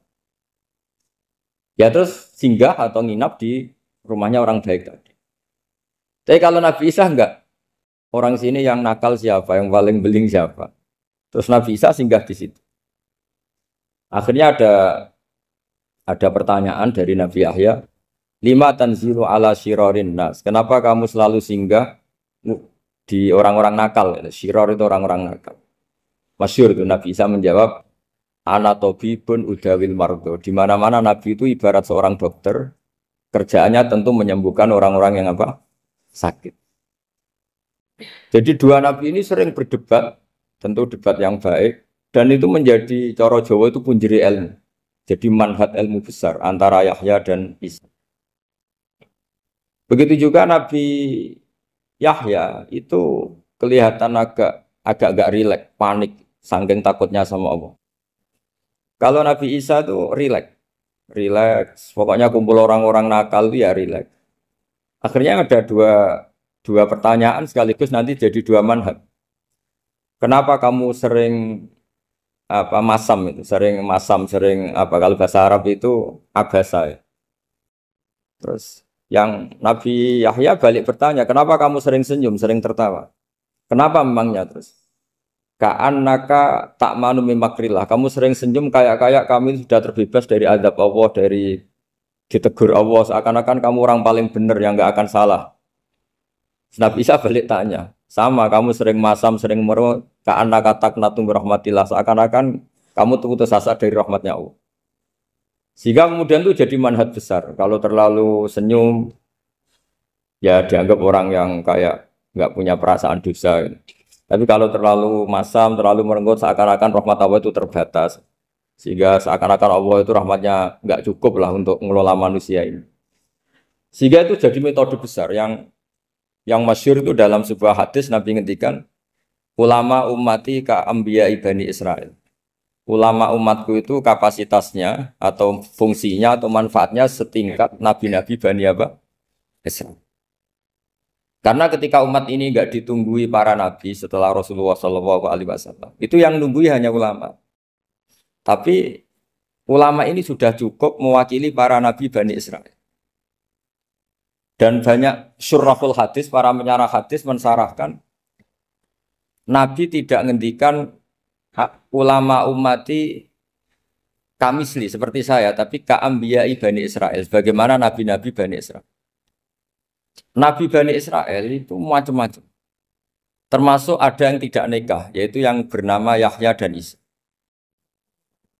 Ya terus singgah atau nginap di rumahnya orang baik tadi. Tapi kalau Nabi Isa enggak, orang sini yang nakal siapa, yang paling beling siapa. Terus Nabi Isa singgah di situ. Akhirnya ada pertanyaan dari Nabi Yahya, lima tanzilu ala syirarin nas. Kenapa kamu selalu singgah di orang-orang nakal? Syiror itu orang-orang nakal. Masyhur itu Nabi Isa menjawab, ana tabibun udawil mardo. Di mana-mana Nabi itu ibarat seorang dokter, kerjaannya tentu menyembuhkan orang-orang yang apa? Sakit. Jadi dua nabi ini sering berdebat, tentu debat yang baik. Dan itu menjadi cara Jawa itu punjeri ilmu. Jadi manhaj ilmu besar antara Yahya dan Isa. Begitu juga Nabi Yahya itu kelihatan agak rileks, panik, saking takutnya sama Allah. Kalau Nabi Isa itu rileks. Pokoknya kumpul orang-orang nakal itu ya rileks. Akhirnya ada dua pertanyaan sekaligus nanti jadi dua manhaj. Kenapa kamu sering sering kalau bahasa Arab itu abasa ya. Terus yang Nabi Yahya balik bertanya, kenapa kamu sering senyum, sering tertawa? Kenapa memangnya terus? Ka'annaka ta'manu min makrillah. Kamu sering senyum kayak kami sudah terbebas dari azab Allah, dari ditegur Allah, seakan-akan kamu orang paling benar yang enggak akan salah. Nabi Isa balik tanya, sama kamu sering masam, sering merut, ka'annaka taqnatu min rahmatillah, seakan-akan kamu putus asa dari rahmatnya Allah. Sehingga kemudian itu jadi manhaj besar. Kalau terlalu senyum, ya dianggap orang yang kayak nggak punya perasaan dosa. Tapi kalau terlalu masam, terlalu merenggut, seakan-akan rahmat Allah itu terbatas. Sehingga seakan-akan Allah itu rahmatnya nggak cukup lah untuk mengelola manusia ini. Sehingga itu jadi metode besar yang masyhur itu dalam sebuah hadis Nabi ngendikan, ulama ummati ka anbiya Bani Israil. Ulama umatku itu kapasitasnya atau fungsinya atau manfaatnya setingkat nabi-nabi Bani Israil. Karena ketika umat ini enggak ditunggui para nabi setelah Rasulullah SAW, itu yang nunggui hanya ulama. Tapi ulama ini sudah cukup mewakili para nabi Bani Israil. Dan banyak syurrahul hadis, para menyarah hadis mensarahkan, Nabi tidak ngendikan ulama ummati kamisli seperti saya, tapi ka'ambiyai Bani Israel, bagaimana nabi-nabi Bani Israel. Nabi Bani Israel itu macam-macam. Termasuk ada yang tidak nikah, yaitu yang bernama Yahya dan Isa.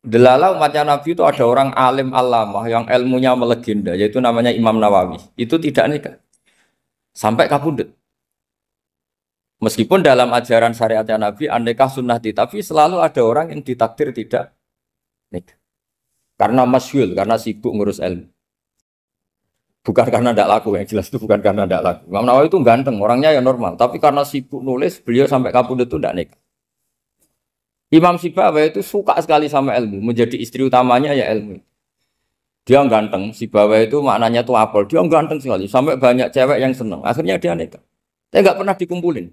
Delala umatnya Nabi itu ada orang alim alamah yang ilmunya melegenda, yaitu namanya Imam Nawawi. Itu tidak nikah. Sampai kabudut. Meskipun dalam ajaran syariatnya Nabi, nikah sunnati, tapi selalu ada orang yang ditakdir tidak nikah. Karena masyhul, karena sibuk ngurus ilmu. Bukan karena tidak laku, yang jelas itu bukan karena tidak laku. Imam Nawawi itu ganteng, orangnya ya normal. Tapi karena sibuk nulis, beliau sampai kabudut itu tidak nikah. Imam Sibawayh itu suka sekali sama ilmu, menjadi istri utamanya ya ilmu. Dia ganteng, Sibawayh itu maknanya tuh apel, dia ganteng sekali, sampai banyak cewek yang senang. Akhirnya dia nikah. Tapi nggak pernah dikumpulin.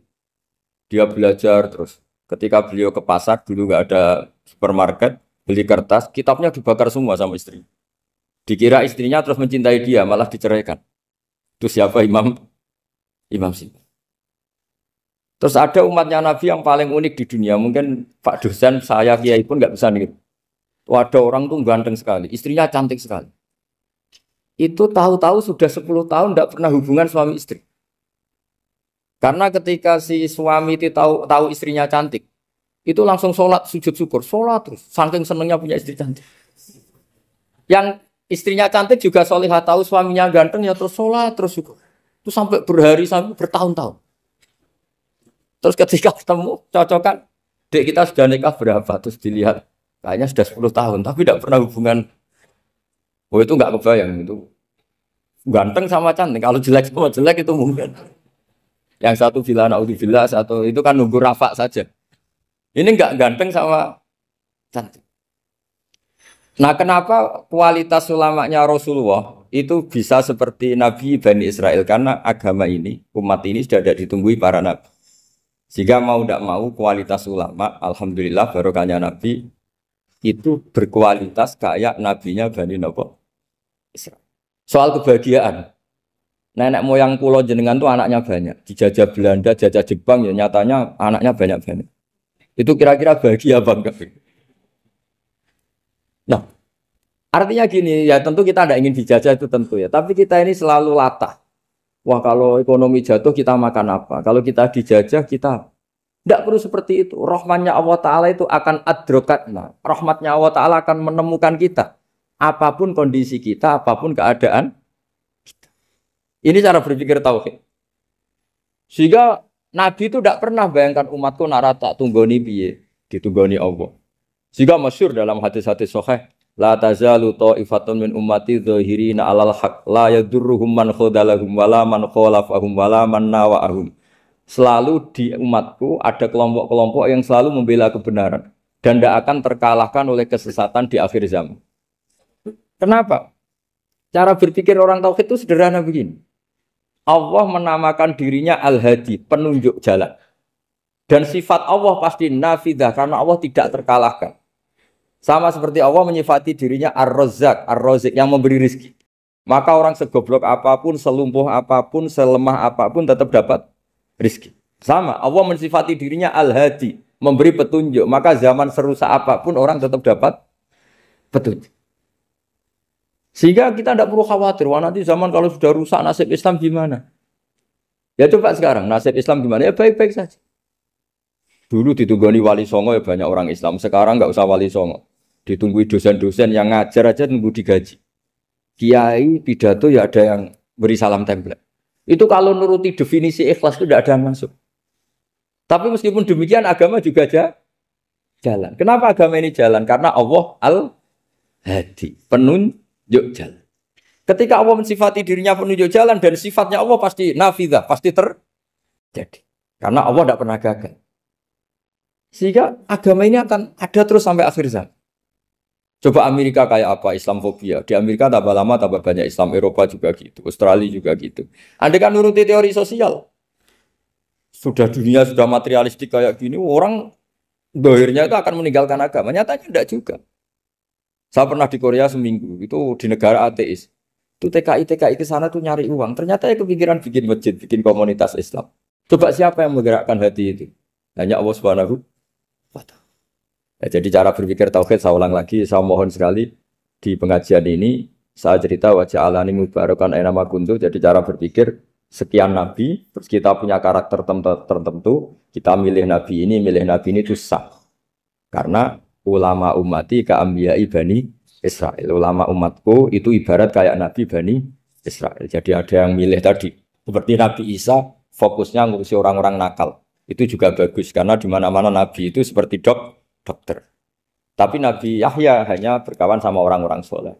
Dia belajar terus. Ketika beliau ke pasar, dulu nggak ada supermarket, beli kertas, kitabnya dibakar semua sama istri. Dikira istrinya terus mencintai dia, malah diceraikan. Itu siapa Imam Sibawayh. Terus ada umatnya Nabi yang paling unik di dunia. Mungkin Pak dosen, saya kiai pun nggak bisa nih. Ada orang tuh ganteng sekali, istrinya cantik sekali. Itu tahu-tahu sudah 10 tahun tidak pernah hubungan suami istri. Karena ketika si suami itu tahu istrinya cantik, itu langsung sholat sujud syukur, sholat terus. Saking senengnya punya istri cantik. Yang istrinya cantik juga solihah, tahu suaminya ganteng ya terus sholat terus syukur. Itu sampai berhari sampai bertahun-tahun. Terus ketika ketemu cocokan, dek kita sudah nikah berapa? Terus dilihat, kayaknya sudah 10 tahun, tapi tidak pernah hubungan. Oh itu nggak kebayang itu. Ganteng sama cantik, kalau jelek sama jelek itu mungkin. Yang satu villa naudzubillah, satu itu kan nunggu rafa saja. Ini nggak ganteng sama cantik. Nah kenapa kualitas ulamanya Rasulullah itu bisa seperti Nabi Bani Israel? Karena agama ini, umat ini sudah tidak ditunggui para nabi. Jika mau tidak mau kualitas ulama, alhamdulillah barokahnya Nabi itu berkualitas kayak nabinya Bani Israel. Soal kebahagiaan, nenek moyang pulau jenengan tuh anaknya banyak. Dijajah Belanda, jajah Jepang ya nyatanya anaknya banyak-banyak. Itu kira-kira bahagia bangga. Nah, artinya gini ya tentu kita tidak ingin dijajah itu tentu ya. Tapi kita ini selalu latah. Wah kalau ekonomi jatuh kita makan apa? Kalau kita dijajah kita tidak perlu seperti itu. Rahmatnya Allah Ta'ala itu akan adrokatna. Rahmatnya Allah Ta'ala akan menemukan kita. Apapun kondisi kita, apapun keadaan kita. Ini cara berpikir tauhid. Sehingga Nabi itu tidak pernah bayangkan umatku narata tunggoni piye, ditunggoni Allah. Sehingga masyhur dalam hadis-hadis sahih. La tazalu ta'ifatun min ummati dzahirina 'alal haq la yadurruhum man khadalahum wala man khalafahum wala man nawa'ahum. Selalu di umatku ada kelompok-kelompok yang selalu membela kebenaran dan tidak akan terkalahkan oleh kesesatan di akhir zaman. Kenapa? Cara berpikir orang tauhid itu sederhana begini. Allah menamakan dirinya Al-Hadi, penunjuk jalan. Dan sifat Allah pasti nafidah karena Allah tidak terkalahkan. Sama seperti Allah menyifati dirinya Ar-Razzaq, Ar-Razik yang memberi rizki. Maka orang segoblok apapun, selumpuh apapun, selemah apapun tetap dapat rizki. Sama, Allah mensifati dirinya Al-Hadi, memberi petunjuk. Maka zaman serusak apapun orang tetap dapat petunjuk. Sehingga kita tidak perlu khawatir, wah nanti zaman kalau sudah rusak nasib Islam gimana? Ya coba sekarang, nasib Islam gimana? Ya baik-baik saja. Dulu ditunggoni wali songo ya banyak orang Islam, sekarang nggak usah wali songo. Ditunggui dosen-dosen yang ngajar aja nunggu digaji. Kiai pidato ya ada yang beri salam template. Itu kalau nuruti definisi ikhlas itu tidak ada yang masuk. Tapi meskipun demikian agama juga jalan. Kenapa agama ini jalan? Karena Allah Al-Hadi, penunjuk jalan. Ketika Allah mensifati dirinya penunjuk jalan dan sifatnya Allah pasti nafidah, pasti terjadi. Karena Allah tidak pernah gagal. Sehingga agama ini akan ada terus sampai akhir zaman. Coba Amerika kayak apa? Islamofobia. Di Amerika tambah lama tambah banyak Islam. Eropa juga gitu. Australia juga gitu. Anda kan nuruti teori sosial. Sudah dunia sudah materialistik kayak gini. Orang dohirnya itu akan meninggalkan agama. Nyatanya tidak juga. Saya pernah di Korea seminggu. Itu di negara ateis. Itu TKI ke sana tuh nyari uang. Ternyata ya kepikiran bikin masjid. Bikin komunitas Islam. Coba siapa yang menggerakkan hati itu? Hanya Allah Subhanahu wa Ta'ala. Ya, jadi cara berpikir tauhid saya ulang lagi, saya mohon sekali di pengajian ini saya cerita wajah alani mubarakan aina ma kuntu. Jadi cara berpikir sekian nabi, terus kita punya karakter tertentu, kita milih nabi ini itu sah. Karena ulama ummati ka ambiyai bani Israel. Ulama umatku itu ibarat kayak nabi bani Israel. Jadi ada yang milih tadi. Seperti Nabi Isa fokusnya ngurusi orang-orang nakal. Itu juga bagus karena di mana-mana nabi itu seperti dokter. Tapi Nabi Yahya hanya berkawan sama orang-orang soleh.